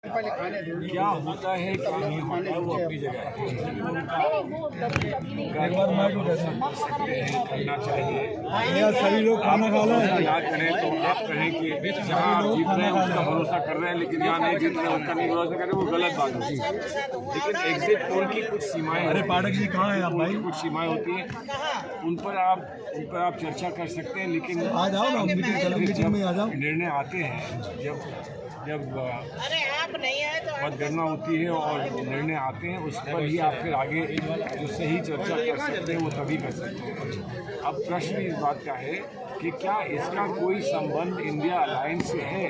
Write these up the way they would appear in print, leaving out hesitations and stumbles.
क्या होता है क्या नहीं होता है वो अपनी जगह है। करना चाहिए। सभी लोग खाना खा रहे हैं। ना करें तो आप कहें कि जहाँ आप जीत रहे हैं उसका भरोसा कर रहे हैं, लेकिन यहाँ नहीं जीत रहे हैं उसका नहीं भरोसा कर रहे, वो गलत बात होती है। लेकिन एग्जिट पोल की कुछ सीमाएं, अरे पाठक जी कहाँ हैं आप भाई? कुछ सीमाएं होती हैं, उन पर आप चर्चा कर सकते हैं, लेकिन आ जाओ ना, मीटिंग में आ जाओ। निर्णय आते हैं जब मतगणना होती है और निर्णय आते हैं, उस पर ही आप फिर आगे जो सही चर्चा कर सकते हैं वो तभी कर सकते हैं। अब प्रश्न इस बात का है कि क्या इसका कोई संबंध इंडिया अलायंस से है?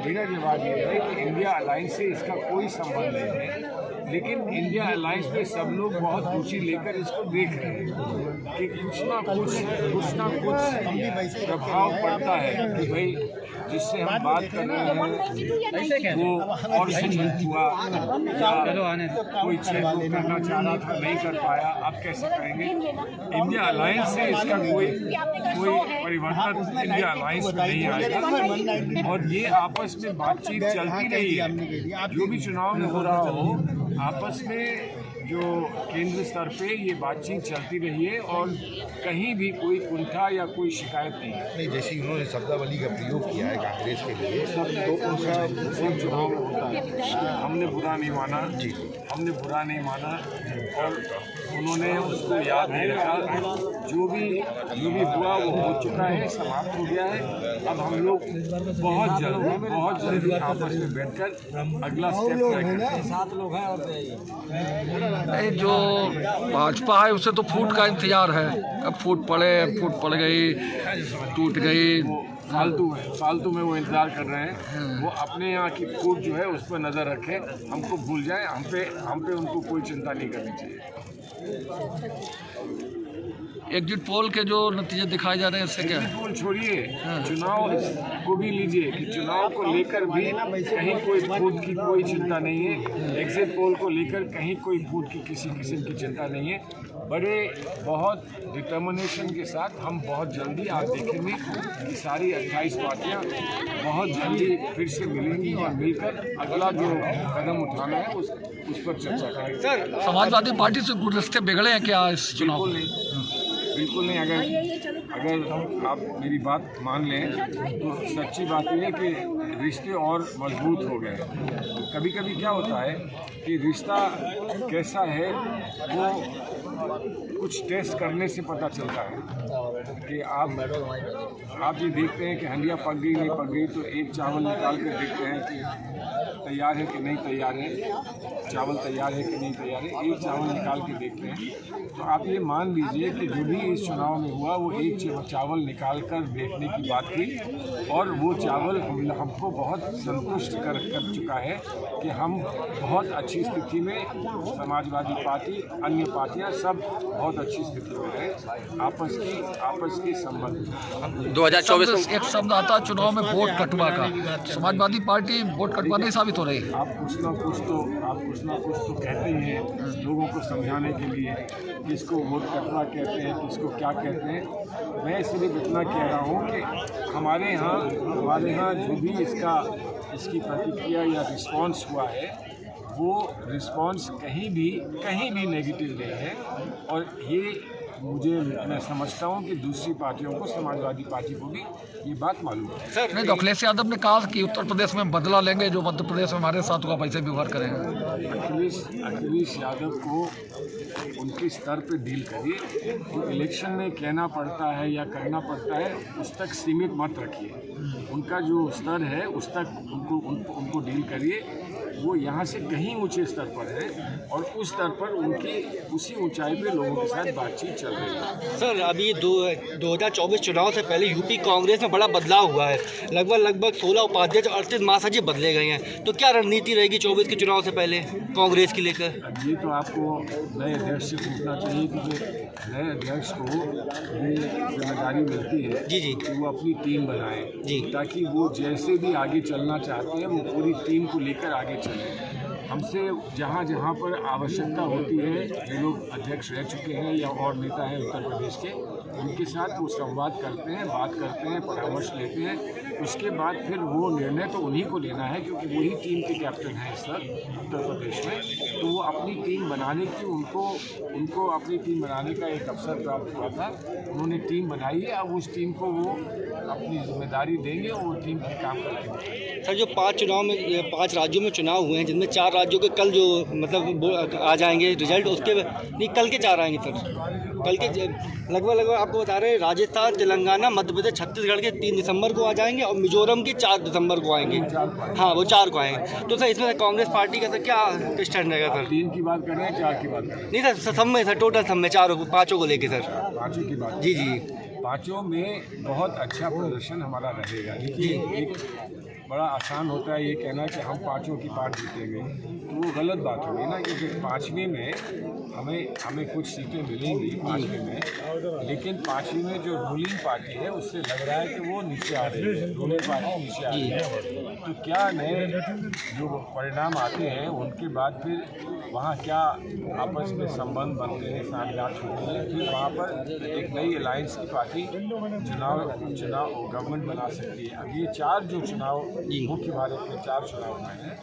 मेरा जवाब ये है कि इंडिया अलायंस से इसका कोई संबंध नहीं है, लेकिन इंडिया अलायंस में सब लोग बहुत रुचि लेकर इसको देख रहे हैं कि कुछ ना कुछ प्रभाव पड़ता है कि भाई जिससे हम बात कर रहे हैं वो और सुनिश्चित हुआ, कोई चीज करना चाह रहा था नहीं कर पाया, अब कैसे करेंगे? इंडिया अलायंस से इसका कोई परिवर्तन इंडिया अलायंस में नहीं आएगा, और ये आपस में बातचीत चलती रही है। जो भी चुनाव में हो रहा हो, आपस में जो केंद्र स्तर पे ये बातचीत चलती रही है और कहीं भी कोई कुंठा या कोई शिकायत नहीं है। नहीं, जैसे उन्होंने शब्दावली का प्रयोग किया है कांग्रेस के लिए, तो उनका सब चुनाव में होता है। हमने बुरा नहीं माना जी, हमने बुरा नहीं माना और उन्होंने उसको याद नहीं रखा। जो भी हुआ वो हो चुका है, समाप्त हो गया है। अब हम लोग बहुत जल्दी आपस में बैठकर अगला स्टेप करेंगे। 7 लोग हैं और नहीं, जो भाजपा है उसे तो फूट का इंतजार है। अब फूट पड़ गई, टूट गई, फालतू में वो इंतजार कर रहे हैं। वो अपने यहाँ की फूट जो है उस पर नज़र रखें, हमको भूल जाएं, हम पे उनको कोई चिंता नहीं करनी चाहिए। एग्जिट पोल के जो नतीजे दिखाए जा रहे हैं इससे क्या है? पोल छोड़िए, चुनाव को भी लीजिए कि चुनाव को लेकर भी कहीं कोई फूट की कोई चिंता नहीं है। एग्जिट पोल को लेकर कहीं कोई फूट की किसी किस्म की चिंता नहीं है। बहुत डिटर्मिनेशन के साथ हम बहुत जल्दी आप देखेंगे कि सारी 28 पार्टियां बहुत जल्दी फिर से मिलेंगी और मिलकर अगला जो कदम उठाना है उस पर चर्चा करेंगे। समाजवादी पार्टी से गुलदस्ते बिगड़े हैं क्या इस चुनाव में? बिल्कुल नहीं। अगर आप मेरी बात मान लें तो सच्ची बात यह है कि रिश्ते और मजबूत हो गए। कभी कभी क्या होता है कि रिश्ता कैसा है वो कुछ टेस्ट करने से पता चलता है कि आप ये देखते हैं कि हंडिया पक गई नहीं पक गई, तो एक चावल निकाल कर देखते हैं कि तैयार है कि नहीं तैयार है, चावल तैयार है कि नहीं तैयार है, एक चावल निकाल के देखते हैं। तो आप ये मान लीजिए कि जो भी इस चुनाव में हुआ वो एक चावल निकाल कर देखने की बात थी, और वो चावल हमको बहुत संतुष्ट कर चुका है कि हम बहुत अच्छी स्थिति में, समाजवादी पार्टी, अन्य पार्टियां सब बहुत अच्छी स्थिति में है। आपस के संबंध 2024 एक शब्द आता चुनाव में वोट कटवा का, समाजवादी पार्टी वोट कटवा नहीं साबित हो रही है। आप कुछ ना कुछ तो कहते ही हैं लोगों को समझाने के लिए, किसको वोट कटवा कहते हैं, किसको क्या कहते हैं। मैं सिर्फ इतना कह रहा हूँ कि हमारे यहाँ जो भी इसकी प्रतिक्रिया या रिस्पांस हुआ है, वो रिस्पांस कहीं भी नेगेटिव नहीं है। और ये मैं समझता हूँ कि दूसरी पार्टियों को, समाजवादी पार्टी को भी ये बात मालूम है। सर नहीं, तो अखिलेश यादव ने कहा कि उत्तर प्रदेश में बदला लेंगे, जो मध्य प्रदेश में हमारे साथ हुआ वैसे व्यवहार करेंगे। अखिलेश यादव को उनके स्तर पे डील करिए। जो इलेक्शन में कहना पड़ता है या करना पड़ता है उस तक सीमित मत रखिए। उनका जो स्तर है उस तक उनको डील करिए। वो यहाँ से कहीं ऊंचे स्तर पर है और उस स्तर पर उनकी उसी ऊंचाई पे लोगों के साथ बातचीत चल रही है। सर, अभी 2024 चुनाव से पहले यूपी कांग्रेस में बड़ा बदलाव हुआ है। लगभग 16 उपाध्यक्ष और 38 महासचिव बदले गए हैं। तो क्या रणनीति रहेगी 24 के चुनाव से पहले कांग्रेस की लेकर? ये तो आपको नए अध्यक्ष से पूछना चाहिए, क्योंकि नए अध्यक्ष को ये जिम्मेदारी मिलती है जी कि वो अपनी टीम बनाए जी, ताकि वो जैसे भी आगे चलना चाहते हैं वो पूरी टीम को लेकर आगे चले। हमसे जहाँ जहाँ पर आवश्यकता होती है, जो लोग अध्यक्ष रह चुके हैं या और नेता हैं उत्तर प्रदेश के, उनके साथ वो संवाद करते हैं, बात करते हैं, परामर्श लेते हैं उसके बाद फिर वो निर्णय तो उन्हीं को लेना है, क्योंकि वही टीम के कैप्टन हैं इस वक्त उत्तर प्रदेश में। तो वो अपनी टीम बनाने की उनको अपनी टीम बनाने का एक अवसर प्राप्त हुआ था। उन्होंने टीम बनाई है, अब उस टीम को वो अपनी जिम्मेदारी देंगे और वो टीम के काम करेंगे। सर, जो 5 राज्यों में चुनाव हुए हैं, जिनमें 4 राज्यों के कल जो मतलब आ जाएंगे रिजल्ट, उसके नहीं कल के 4 आएंगे सर। कल के लगभग आपको बता रहे हैं, राजस्थान, तेलंगाना, मध्य प्रदेश, छत्तीसगढ़ के 3 दिसंबर को आ जाएंगे और मिजोरम के 4 दिसंबर को आएंगे। हाँ, वो 4 को आएंगे। तो सर इसमें कांग्रेस पार्टी का सर क्या स्टैंड रहेगा सर? 3 की बात कर रहे हैं, 4 की बात कर रहे हैं? नहीं सर, सब में सर, टोटल सब में 5 को लेके सर। 5 की बात जी जी। 5 में बहुत अच्छा प्रदर्शन हमारा रहेगा। देखिए, एक बड़ा आसान होता है ये कहना कि हम 5 की 5 जीतेंगे, तो वो गलत बात होगी ना, क्योंकि 5वीं में हमें कुछ सीटें मिलेंगी 5वीं में, लेकिन 5वीं में जो रूलिंग पार्टी है उससे लग रहा है कि वो नीचे आ रही है, रूलिंग पार्टी नीचे आ रही है। तो क्या नए जो परिणाम आते हैं उनके बाद फिर वहाँ क्या आपस में संबंध बनते हैं, साझेदारी होती है, फिर वहाँ पर एक नई अलायंस की पार्टी चुनाव गवर्नमेंट बना सकती है। अब ये 4 जो चुनाव मुख्य भारत में 4 चुनाव हुए हैं,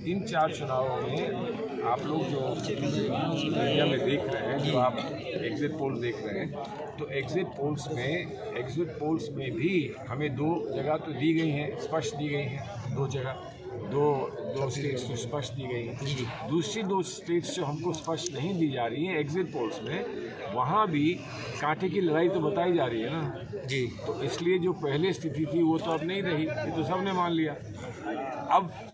इन 4 चुनावों में आप लोग जो मीडिया में देख रहे हैं, जो आप एग्जिट पोल देख रहे हैं, तो एग्जिट पोल्स में भी हमें 2 जगह तो दी गई हैं, स्पष्ट दी गई हैं। 2 जगह, दो स्टेट्स तो स्पष्ट दी गई हैं। दूसरी 2 स्टेट्स जो हमको स्पष्ट नहीं दी जा रही हैं एग्जिट पोल्स में, वहाँ भी कांटे की लड़ाई तो बताई जा रही है ना जी। तो इसलिए जो पहले स्थिति थी वो तो अब नहीं रही, ये तो सबने मान लिया। अब